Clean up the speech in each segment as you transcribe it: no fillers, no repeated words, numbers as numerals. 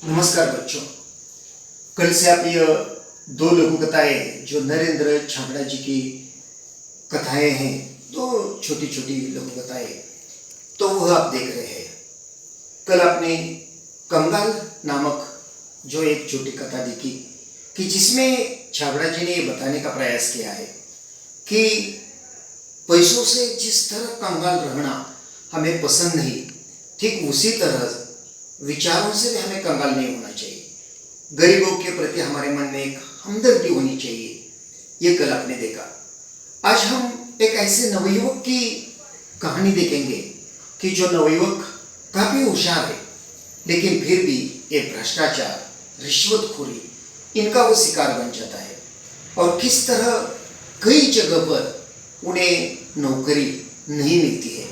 नमस्कार बच्चों। कल से आप ये दो लघु कथाएं जो नरेंद्र छाबड़ा जी की कथाएं हैं, दो छोटी छोटी लघु कथाएं, तो वह आप देख रहे हैं। कल आपने कंगाल नामक जो एक छोटी कथा देखी कि जिसमें छाबड़ा जी ने ये बताने का प्रयास किया है कि पैसों से जिस तरह कंगाल रहना हमें पसंद नहीं, ठीक उसी तरह विचारों से भी हमें कंगाल नहीं होना चाहिए। गरीबों के प्रति हमारे मन में एक हमदर्दी होनी चाहिए। ये कल आपने देखा। आज हम एक ऐसे नवयुवक की कहानी देखेंगे कि जो नवयुवक काफी होशियार है, लेकिन फिर भी ये भ्रष्टाचार, रिश्वतखोरी, इनका वो शिकार बन जाता है और किस तरह कई जगह पर उन्हें नौकरी नहीं मिलती है।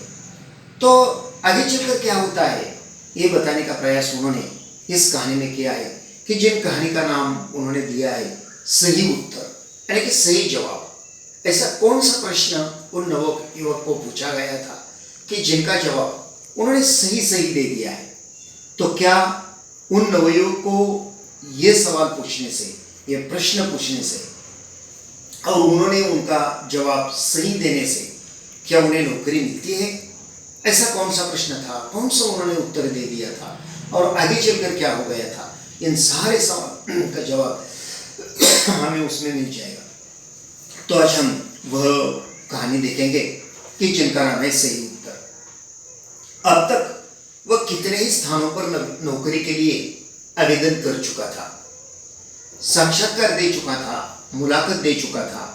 तो आगे चलकर क्या होता है ये बताने का प्रयास उन्होंने इस कहानी में किया है कि जिन कहानी का नाम उन्होंने दिया है सही उत्तर, यानी कि सही जवाब। ऐसा कौन सा प्रश्न उन नवयुवक को पूछा गया था कि जिनका जवाब उन्होंने सही सही दे दिया है। तो क्या उन नवयुवक को ये सवाल पूछने से, ये प्रश्न पूछने से और उन्होंने उनका जवाब सही देने से क्या उन्हें नौकरी मिलती है? ऐसा कौन सा प्रश्न था, कौन सा उन्होंने उत्तर दे दिया था और आगे चलकर क्या हो गया था? इन सारे सवाल का जवाब हमें उसमें मिल जाएगा। तो आज हम वह कहानी देखेंगे कि जिनका नाम है सही उत्तर। अब तक वह कितने ही स्थानों पर नौकरी के लिए आवेदन कर चुका था, साक्षात्कार दे चुका था, मुलाकात दे चुका था।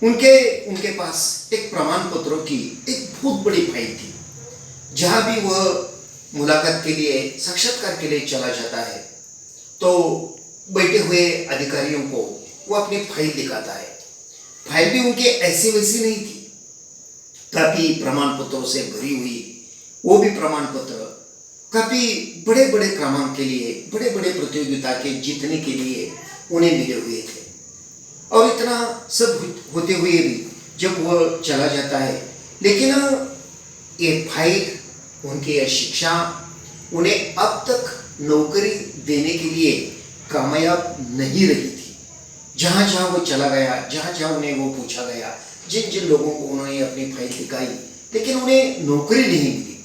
उनके पास एक प्रमाण पत्रों की एक बहुत बड़ी फाइल थी। जहां भी वह मुलाकात के लिए, साक्षात्कार के लिए चला जाता है तो बैठे हुए अधिकारियों को वो अपनी फाइल दिखाता है। फाइल भी उनके ऐसी वैसी नहीं थी, काफी प्रमाण पत्रों से भरी हुई। वो भी प्रमाण पत्र काफी बड़े बड़े क्रमांक के लिए, बड़े बड़े प्रतियोगिता के जीतने के लिए उन्हें मिले हुए थे। और इतना सब होते हुए भी जब वह चला जाता है, लेकिन ये फाइल, उनकी यह शिक्षा उन्हें अब तक नौकरी देने के लिए कामयाब नहीं रही थी। जहाँ जहाँ वो चला गया, जहाँ जहाँ उन्हें वो पूछा गया, जिन जिन लोगों को उन्होंने अपनी फाइल दिखाई, लेकिन उन्हें नौकरी नहीं मिली।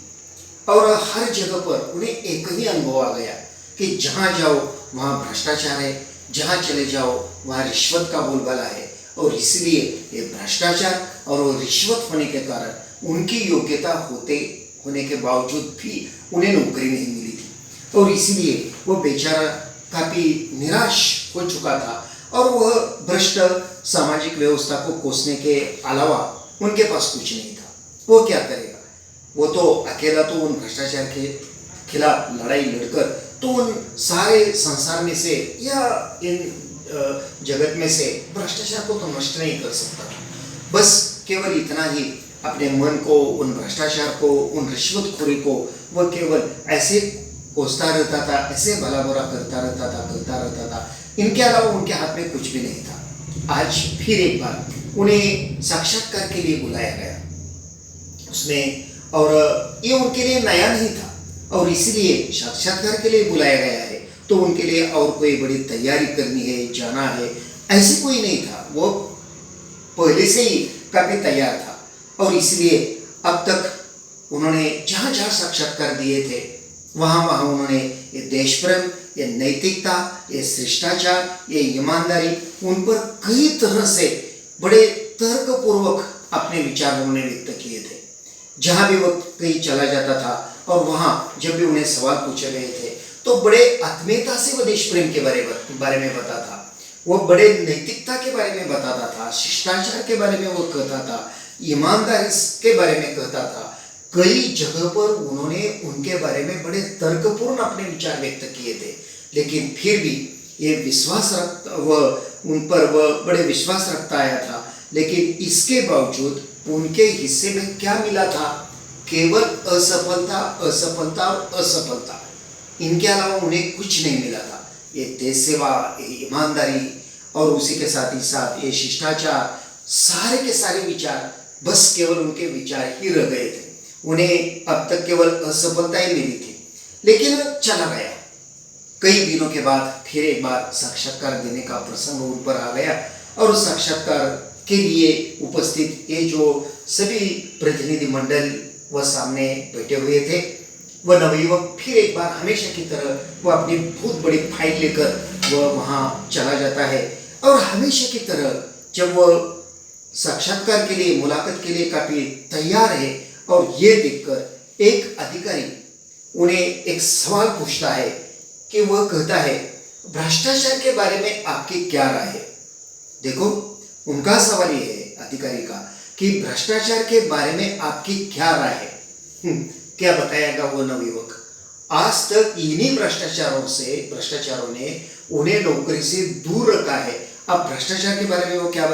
और हर जगह पर उन्हें एक ही अनुभव आ गया कि जहाँ जाओ वहाँ भ्रष्टाचार है, जहाँ चले जाओ वहाँ रिश्वत का बोलबाला है। और इसलिए ये भ्रष्टाचार और वो रिश्वत होने के कारण उनकी योग्यता होने के बावजूद भी उन्हें नौकरी नहीं मिली थी। और इसीलिए वो बेचारा काफी निराश हो चुका था और वह भ्रष्ट सामाजिक व्यवस्था को कोसने के अलावा उनके पास कुछ नहीं था। वो क्या करेगा? वो तो अकेला तो उन भ्रष्टाचार के खिलाफ लड़ाई लड़कर तो उन सारे संसार में से या इन जगत में से भ्रष्टाचार को तो नष्ट नहीं कर सकता। बस केवल इतना ही अपने मन को, उन भ्रष्टाचार को, उन रिश्वतखोरी को वह केवल ऐसे कोसता रहता था, ऐसे भला बुरा करता रहता था। इनके अलावा उनके हाथ में कुछ भी नहीं था। आज फिर एक बार उन्हें साक्षात्कार के लिए बुलाया गया उसमें, और ये उनके लिए नया नहीं था और इसलिए साक्षात्कार के लिए बुलाया गया है। तो उनके लिए और कोई बड़ी तैयारी करनी है, जाना है, ऐसे कोई नहीं था। वो पहले से ही काफी तैयार था और इसलिए अब तक उन्होंने जहाँ जहाँ साक्षात्कार दिए थे वहाँ वहाँ उन्होंने ये देश प्रेम, ये नैतिकता, ये शिष्टाचार, ये ईमानदारी, उन पर कई तरह से बड़े तर्कपूर्वक अपने विचार उन्होंने व्यक्त किए थे। जहाँ भी वक्त कहीं चला जाता था और वहाँ जब भी उन्हें सवाल पूछे गए थे तो बड़े आत्मीयता से वो देश प्रेम के बारे में बताता था, वो बड़े नैतिकता के बारे में बताता था, शिष्टाचार के बारे में वो कहता था, ईमानदारी के बारे में कहता था। कई जगह पर उन्होंने उनके बारे में बड़े तर्कपूर्ण अपने विचार व्यक्त किए थे, लेकिन फिर भी ये उन पर वह बड़े विश्वास रखता आया था। लेकिन इसके बावजूद उनके हिस्से में क्या मिला था? केवल असफलता, असफलता और असफलता। इनके अलावा उन्हें कुछ नहीं मिला था। ये देश सेवा, ये ईमानदारी और उसी के साथ ही साथ ये शिष्टाचार, सारे के सारे विचार बस केवल उनके विचार ही रह गए थे। उन्हें अब तक केवल असफलता ही मिली थी। लेकिन चला गया, कई दिनों के बाद फिर एक बार साक्षात्कार देने का प्रसंग उन पर आ गया और उस साक्षात्कार के लिए उपस्थित ये जो सभी प्रतिनिधि मंडल वह सामने बैठे हुए थे, वह नवयुवक फिर एक बार हमेशा की तरह वह अपनी बहुत बड़ी फाइल लेकर वह वहाँ चला जाता है और हमेशा की तरह जब वह साक्षात्कार के लिए, मुलाकात के लिए काफी तैयार है और ये देखकर एक अधिकारी उन्हें एक सवाल पूछता है कि वह कहता है, भ्रष्टाचार के बारे में आपकी क्या राय है। देखो, उनका सवाल ये है अधिकारी का कि भ्रष्टाचार के बारे में आपकी क्या राय है। क्या बताएगा वो नवयुवक। आज तक इन्हीं भ्रष्टाचारों ने उन्हें नौकरी से दूर रखा है। अब भ्रष्टाचार के बारे में वो क्या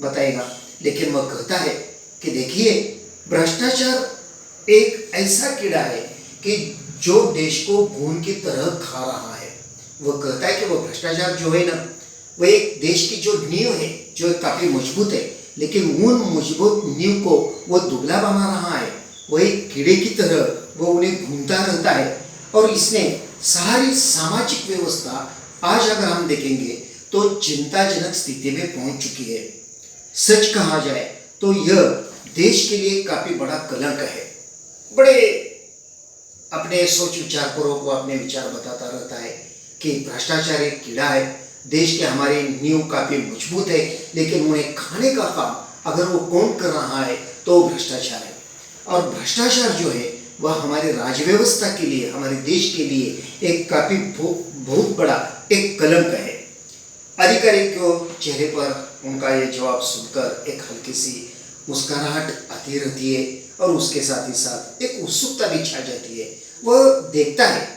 बताएगा। लेकिन वह कहता है कि देखिए, भ्रष्टाचार एक ऐसा कीड़ा है कि जो देश को घून की तरह खा रहा है। वह कहता है कि वह भ्रष्टाचार जो है ना, वह एक देश की जो नींव है, जो काफी मजबूत है, लेकिन उन मजबूत नींव को वह दुबला बना रहा है। वह एक कीड़े की तरह वह उन्हें घूमता रहता है और इसने सारी सामाजिक व्यवस्था आज अगर हम देखेंगे तो चिंताजनक स्थिति में पहुंच चुकी है। सच कहा जाए तो यह देश के लिए काफी बड़ा कलंक है। बड़े अपने सोच विचार पर वो अपने विचार बताता रहता है कि भ्रष्टाचार एक कीड़ा है। देश के हमारे नींव काफी मजबूत है, लेकिन उन्हें खाने का काम अगर वो कौन कर रहा है तो भ्रष्टाचार है। और भ्रष्टाचार जो है वह हमारे राज्य व्यवस्था के लिए, हमारे देश के लिए एक काफी बहुत बड़ा एक कलंक है। अधिकारी को चेहरे पर उनका ये जवाब सुनकर एक हल्की सी मुस्कुराहट आती रहती है और उसके साथ ही साथ एक उत्सुकता भी छा जाती है। वह देखता है,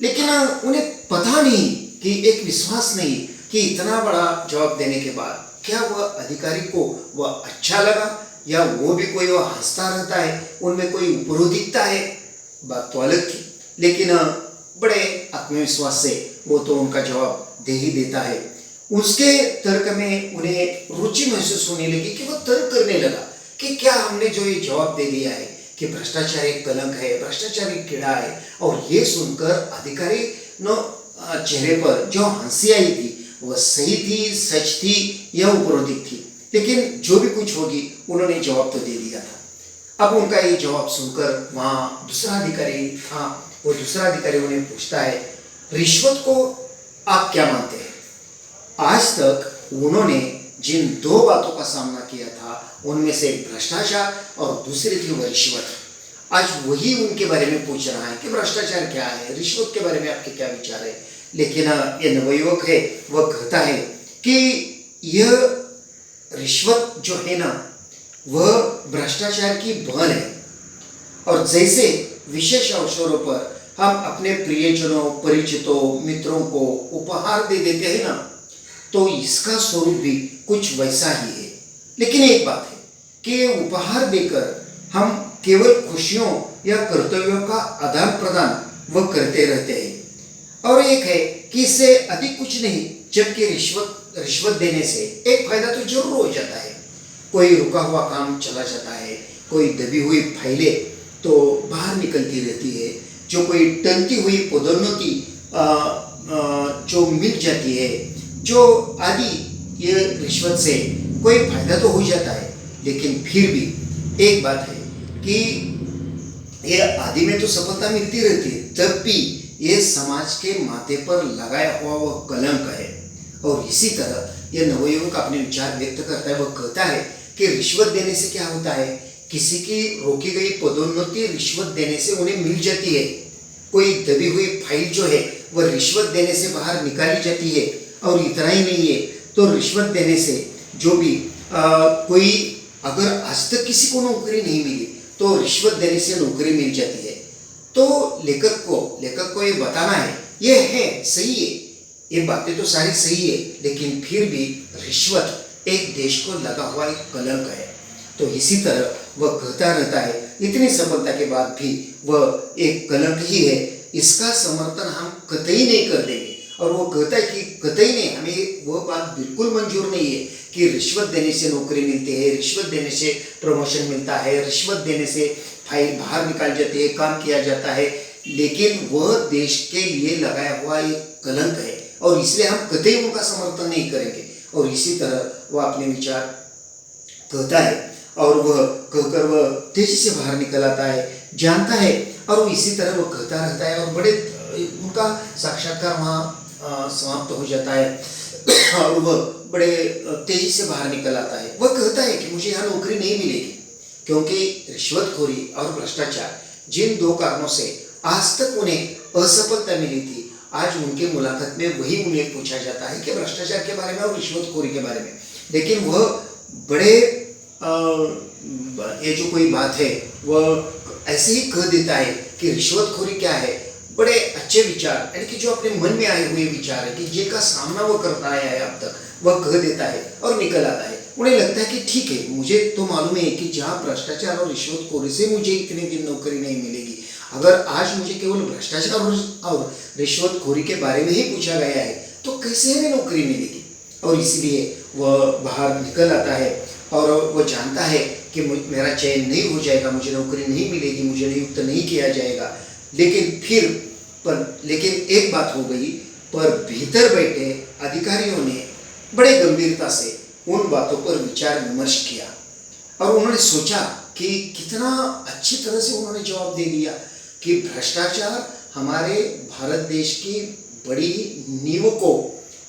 लेकिन उन्हें पता नहीं कि एक विश्वास नहीं कि इतना बड़ा जवाब देने के बाद क्या वह अधिकारी को वह अच्छा लगा या वो भी कोई वह हंसता रहता है, उनमें कोई उपरोधिकता है। बात तो अलग थी, लेकिन बड़े आत्मविश्वास से वो तो उनका जवाब दे ही देता है। उसके तर्क में उन्हें रुचि महसूस होने लगी कि वह तर्क करने लगा कि क्या हमने जो ये जवाब दे दिया है कि भ्रष्टाचार एक कलंक है, भ्रष्टाचार एक कीड़ा है, और ये सुनकर अधिकारी चेहरे पर जो हंसी आई थी वह सही थी, सच थी या उपरोधिक थी, लेकिन जो भी कुछ होगी उन्होंने जवाब तो दे दिया था। अब उनका ये जवाब सुनकर वहाँ दूसरा अधिकारी था, वो दूसरा अधिकारी उन्हें पूछता है, रिश्वत को आप क्या मानते हैं? आज तक उन्होंने जिन दो बातों का सामना किया था उनमें से भ्रष्टाचार और दूसरी थी वह रिश्वत। आज वही उनके बारे में पूछ रहा है कि भ्रष्टाचार क्या है, रिश्वत के बारे में आपके क्या विचार है। लेकिन ये नवयुवक है वह कहता है कि यह रिश्वत जो है ना वह भ्रष्टाचार की बहन है, और जैसे विशेष अवसरों पर हम अपने प्रियजनों, परिचितों, मित्रों को उपहार दे देते हैं ना, तो इसका स्वरूप भी कुछ वैसा ही है। लेकिन एक बात है कि उपहार देकर हम केवल खुशियों या कर्तव्यों का आदान प्रदान वह करते रहते हैं, और एक है कि इससे अधिक कुछ नहीं, जबकि रिश्वत देने से एक फायदा तो जरूर हो जाता है। कोई रुका हुआ काम चला जाता है, कोई दबी हुई फाइलें तो बाहर निकलती रहती है, जो कोई टलती हुई पदोन्नति जो मिल जाती है, जो आदि ये रिश्वत से कोई फायदा तो हो जाता है। लेकिन फिर भी एक बात है कि ये आदि में तो सफलता मिलती रहती है, तब भी ये समाज के माथे पर लगाया हुआ वह कलंक है। और इसी तरह यह नवयुवक अपने विचार व्यक्त करता है। वह कहता है कि रिश्वत देने से क्या होता है, किसी की रोकी गई पदोन्नति रिश्वत देने से उन्हें मिल जाती है। कोई दबी हुई फाइल जो है वह रिश्वत देने से बाहर निकाली जाती है। और इतना ही नहीं है, तो रिश्वत देने से जो भी कोई अगर आज तक किसी को नौकरी नहीं मिली तो रिश्वत देने से नौकरी मिल जाती है। तो लेखक को ये बताना है, ये है सही है, ये बातें तो सारी सही है, लेकिन फिर भी रिश्वत एक देश को लगा हुआ एक कलंक है। तो इसी तरह वह कहता रहता है, इतनी सफलता के बाद भी वह एक कलंक ही है, इसका समर्थन हम कतई नहीं कर देंगे। और वो कहता है कि कतई नहीं, हमें वह बात बिल्कुल मंजूर नहीं है कि रिश्वत देने से नौकरी मिलती है, रिश्वत देने से प्रमोशन मिलता है, रिश्वत देने से फाइल बाहर निकाल जाती है, काम किया जाता है। लेकिन वह देश के लिए लगाया हुआ एक कलंक है और इसलिए हम कतई उनका समर्थन नहीं करेंगे। और इसी तरह वह अपने विचार कहता है और वह कहकर वह तेजी से बाहर निकल आता है, जानता है, और वो इसी तरह वह कहता रहता है और बड़े उनका साक्षात्कार वहाँ समाप्त हो जाता है और वह बड़े तेजी से बाहर निकल आता है। वह कहता है कि मुझे यहाँ नौकरी नहीं मिलेगी, क्योंकि रिश्वतखोरी और भ्रष्टाचार जिन दो कारणों से आज तक उन्हें असफलता मिली थी, आज उनके मुलाकात में वही उन्हें पूछा जाता है कि भ्रष्टाचार के बारे में और रिश्वतखोरी के बारे में। लेकिन वह बड़े ये जो कोई बात है वह ऐसे ही कह देता है कि रिश्वतखोरी क्या है। बड़े अच्छे विचार यानी कि जो अपने मन में आए हुए विचार है कि जिनका सामना वह करता आया है अब तक, वह कह देता है और निकल आता है। उन्हें लगता है कि ठीक है, मुझे तो मालूम है कि जहाँ भ्रष्टाचार और रिश्वतखोरी से मुझे इतने दिन नौकरी नहीं मिलेगी, अगर आज मुझे केवल भ्रष्टाचार और रिश्वतखोरी के बारे में ही पूछा गया है तो कैसे हमें नौकरी मिलेगी। और इसलिए वह बाहर निकल आता है और वह जानता है कि मेरा चयन नहीं हो जाएगा, मुझे नौकरी नहीं मिलेगी, मुझे नियुक्त नहीं किया जाएगा। लेकिन एक बात हो गई, पर भीतर बैठे अधिकारियों ने बड़े गंभीरता से उन बातों पर विचार विमर्श किया और उन्होंने सोचा कि कितना अच्छी तरह से उन्होंने जवाब दे दिया कि भ्रष्टाचार हमारे भारत देश की बड़ी नींव को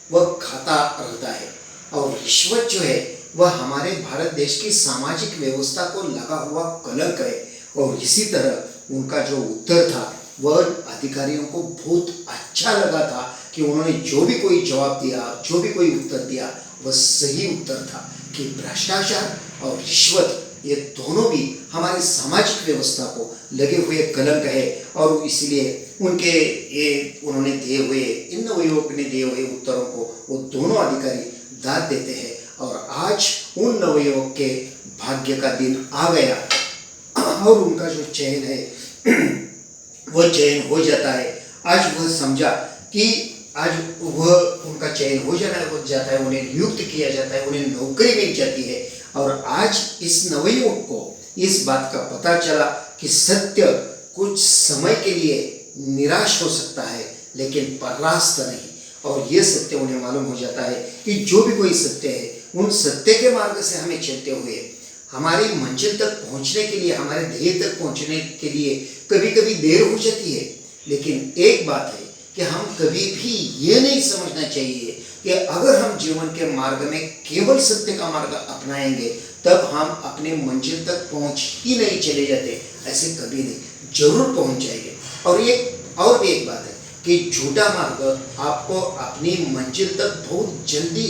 वह खाता रहता है और रिश्वत जो है वह हमारे भारत देश की सामाजिक व्यवस्था को लगा हुआ कलंक है। और इसी तरह उनका जो उत्तर था वह अधिकारियों को बहुत अच्छा लगा था कि उन्होंने जो भी कोई जवाब दिया, जो भी कोई उत्तर दिया, वह सही उत्तर था कि भ्रष्टाचार और रिश्वत ये दोनों भी हमारी सामाजिक व्यवस्था को लगे हुए कलंक है। और इसलिए उनके ये उन्होंने दिए हुए इन नवयुवक ने दिए हुए उत्तरों को वो दोनों अधिकारी दाद देते हैं और आज उन नवयुवक के भाग्य का दिन आ गया और उनका जो चयन है वह चयन हो जाता है। आज वह समझा कि आज वह उनका चयन हो जाता है, उन्हें नियुक्त किया जाता है, उन्हें नौकरी मिल जाती है। और आज इस नवयुवक को इस बात का पता चला कि सत्य कुछ समय के लिए निराश हो सकता है लेकिन परास्त नहीं। और ये सत्य उन्हें मालूम हो जाता है कि जो भी कोई सत्य है, उन सत्य के मार्ग से हमें चलते हुए हमारी मंजिल तक पहुंचने के लिए, हमारे ध्येय तक पहुंचने के लिए कभी कभी देर हो जाती है। लेकिन एक बात है कि हम कभी भी ये नहीं समझना चाहिए कि अगर हम जीवन के मार्ग में केवल सत्य का मार्ग अपनाएंगे तब हम अपने मंजिल तक पहुंच ही नहीं चले जाते। ऐसे कभी नहीं, जरूर पहुंच जाएंगे। और भी एक बात है कि झूठा मार्ग आपको अपनी मंजिल तक बहुत जल्दी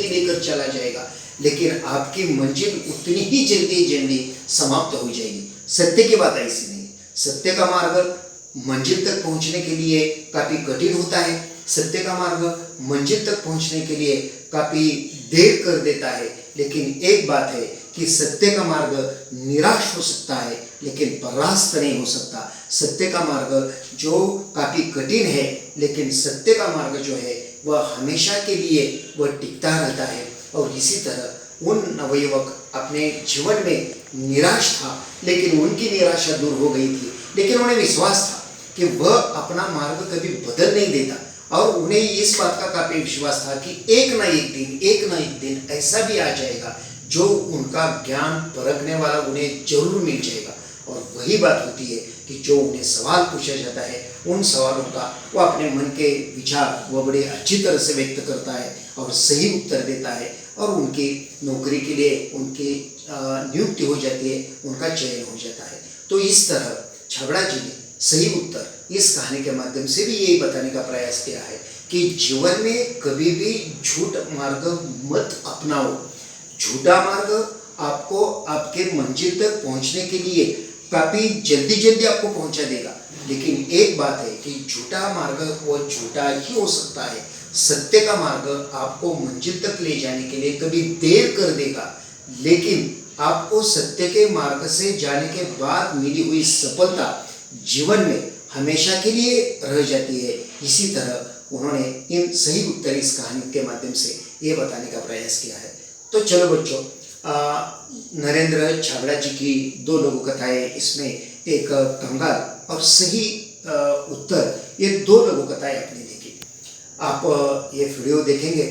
लेकर चला जाएगा, लेकिन आपकी मंजिल उतनी ही जल्दी समाप्त हो जाएगी। सत्य की बात ऐसी नहीं। सत्य का मार्ग मंजिल तक पहुंचने के लिए काफी कठिन होता है, सत्य का मार्ग मंजिल तक पहुंचने के लिए काफी देर कर देता है। लेकिन एक बात है कि सत्य का मार्ग निराश हो सकता है लेकिन परास्त नहीं हो सकता। सत्य का मार्ग जो काफी कठिन है, लेकिन सत्य का मार्ग जो है वह हमेशा के लिए वह टिकता रहता है। और इसी तरह उन नवयुवक अपने जीवन में निराश था, लेकिन उनकी निराशा दूर हो गई थी। लेकिन उन्हें विश्वास था कि वह अपना मार्ग कभी बदल नहीं देता और उन्हें इस बात का काफी विश्वास था कि एक ना एक दिन ऐसा भी आ जाएगा जो उनका ज्ञान परखने वाला उन्हें जरूर मिल जाएगा। और वही बात होती है कि जो उन्हें सवाल पूछा जाता है, उन सवालों का वो अपने मन के विचार वो बड़े अच्छी तरह से व्यक्त करता है और सही उत्तर देता है और उनकी नौकरी के लिए उनकी नियुक्ति हो जाती है, उनका चयन हो जाता है। तो इस तरह छबड़ा जी ने सही उत्तर इस कहानी के माध्यम से भी यही बताने का प्रयास किया है कि जीवन में कभी भी झूठ मार्ग मत अपनाओ। झूठा मार्ग आपको आपके मंजिल तक पहुंचने के लिए काफी जल्दी आपको पहुंचा देगा, लेकिन एक बात है कि झूठा मार्ग वो झूठा ही हो सकता है। सत्य का मार्ग आपको मंजिल तक ले जाने के लिए कभी देर कर देगा, लेकिन आपको सत्य के मार्ग से जाने के बाद मिली हुई सफलता जीवन में हमेशा के लिए रह जाती है। इसी तरह उन्होंने इन सही उत्तर इस कहानी के माध्यम से ये बताने का प्रयास किया है। तो चलो बच्चों, नरेंद्र छाबड़ा जी की दो लघु कथाएं, इसमें एक कंगाल और सही उत्तर, ये 2 लघु कथाएं आपने देखी। आप ये वीडियो देखेंगे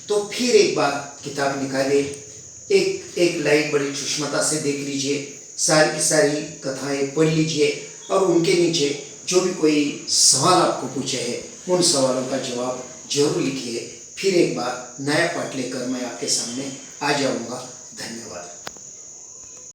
तो फिर एक बार किताब निकाले, एक एक लाइन बड़ी सूक्ष्मता से देख लीजिए, सारी की सारी कथाएं पढ़ लीजिए और उनके नीचे जो भी कोई सवाल आपको पूछे हैं उन सवालों का जवाब जरूर लिखिए। फिर एक बार नया पाठ लेकर मैं आपके सामने आ जाऊंगा। धन्यवाद।